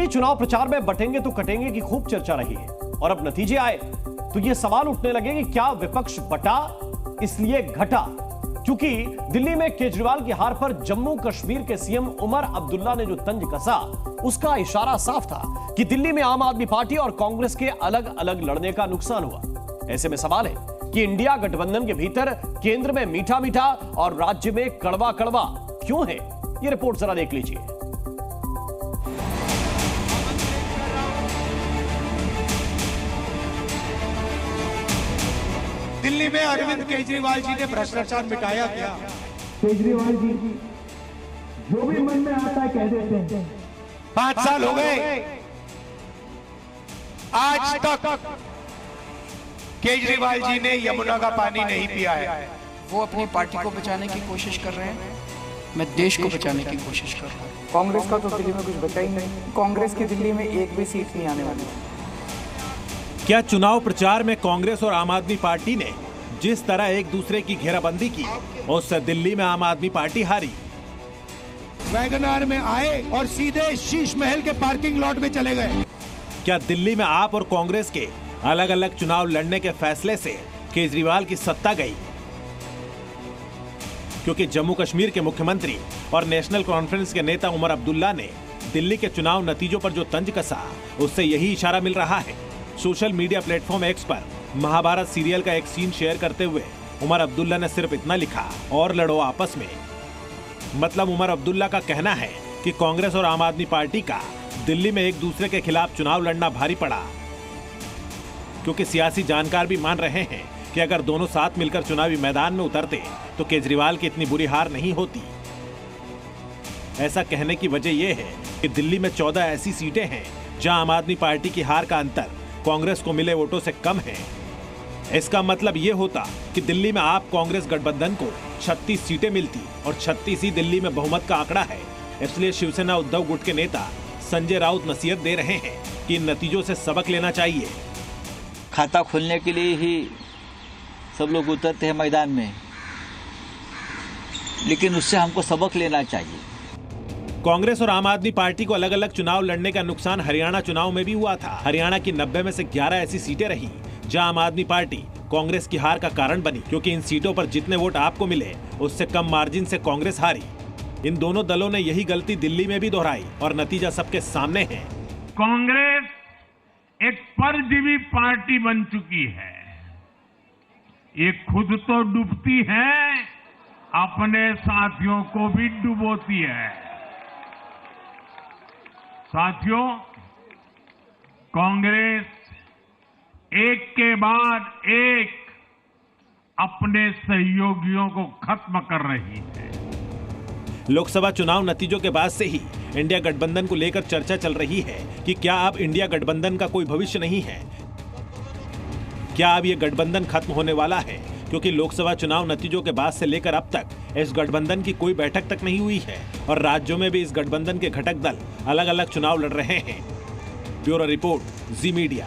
दिल्ली चुनाव प्रचार में बटेंगे तो कटेंगे की खूब चर्चा रही है और अब नतीजे आए तो यह सवाल उठने लगे कि क्या विपक्ष बटा इसलिए घटा, क्योंकि दिल्ली में केजरीवाल की हार पर जम्मू कश्मीर के सीएम उमर अब्दुल्ला ने जो तंज कसा उसका इशारा साफ था कि दिल्ली में आम आदमी पार्टी और कांग्रेस के अलग अलग लड़ने का नुकसान हुआ। ऐसे में सवाल है कि इंडिया गठबंधन के भीतर केंद्र में मीठा मीठा और राज्य में कड़वा कड़वा क्यों है, ये रिपोर्ट जरा देख लीजिए। दिल्ली में अरविंद केजरीवाल जी ने भ्रष्टाचार मिटाया क्या? केजरीवाल जी जो भी मन में आता है कह देते हैं। 5 साल हो गए, आज तक केजरीवाल जी ने यमुना का पानी नहीं पिया है। वो अपनी पार्टी को बचाने की कोशिश कर रहे हैं, मैं देश को बचाने की कोशिश कर रहा हूँ। कांग्रेस का तो दिल्ली में कुछ बचा ही नहीं। कांग्रेस की दिल्ली में एक भी सीट नहीं आने वाली। क्या चुनाव प्रचार में कांग्रेस और आम आदमी पार्टी ने जिस तरह एक दूसरे की घेराबंदी की उससे दिल्ली में आम आदमी पार्टी हारी? वैगनार में आए और सीधे शीश महल के पार्किंग लॉट में चले गए। क्या दिल्ली में आप और कांग्रेस के अलग अलग चुनाव लड़ने के फैसले से केजरीवाल की सत्ता गई? क्योंकि जम्मू कश्मीर के मुख्यमंत्री और नेशनल कॉन्फ्रेंस के नेता उमर अब्दुल्ला ने दिल्ली के चुनाव नतीजों पर जो तंज कसा उससे यही इशारा मिल रहा है। सोशल मीडिया प्लेटफॉर्म एक्स पर महाभारत सीरियल का एक सीन शेयर करते हुए उमर अब्दुल्ला ने सिर्फ इतना लिखा, और लड़ो आपस में। मतलब उमर अब्दुल्ला का कहना है कि कांग्रेस और आम आदमी पार्टी का दिल्ली में एक दूसरे के खिलाफ चुनाव लड़ना भारी पड़ा, क्योंकि सियासी जानकार भी मान रहे हैं कि अगर दोनों साथ मिलकर चुनावी मैदान में उतरते तो केजरीवाल की इतनी बुरी हार नहीं होती। ऐसा कहने की वजह यह है कि दिल्ली में 14 ऐसी सीटें हैं जहां आम आदमी पार्टी की हार का अंतर कांग्रेस को मिले वोटों से कम है। इसका मतलब यह होता कि दिल्ली में आप कांग्रेस गठबंधन को 36 सीटें मिलती और 36 ही दिल्ली में बहुमत का आंकड़ा है। इसलिए शिवसेना उद्धव गुट के नेता संजय राउत नसीहत दे रहे हैं कि इन नतीजों से सबक लेना चाहिए। खाता खोलने के लिए ही सब लोग उतरते हैं मैदान में, लेकिन उससे हमको सबक लेना चाहिए। कांग्रेस और आम आदमी पार्टी को अलग अलग चुनाव लड़ने का नुकसान हरियाणा चुनाव में भी हुआ था। हरियाणा की 90 में से 11 ऐसी सीटें रही जहां आम आदमी पार्टी कांग्रेस की हार का कारण बनी, क्योंकि इन सीटों पर जितने वोट आपको मिले उससे कम मार्जिन से कांग्रेस हारी। इन दोनों दलों ने यही गलती दिल्ली में भी दोहराई और नतीजा सबके सामने है। कांग्रेस एक परजीवी पार्टी बन चुकी है। ये खुद तो डूबती है, अपने साथियों को भी डुबोती है। साथियों, कांग्रेस एक के बाद एक अपने सहयोगियों को खत्म कर रही है। लोकसभा चुनाव नतीजों के बाद से ही इंडिया गठबंधन को लेकर चर्चा चल रही है कि क्या अब इंडिया गठबंधन का कोई भविष्य नहीं है? क्या अब ये गठबंधन खत्म होने वाला है? क्योंकि लोकसभा चुनाव नतीजों के बाद से लेकर अब तक इस गठबंधन की कोई बैठक तक नहीं हुई है और राज्यों में भी इस गठबंधन के घटक दल अलग अलग चुनाव लड़ रहे हैं। ब्यूरो रिपोर्ट, जी मीडिया।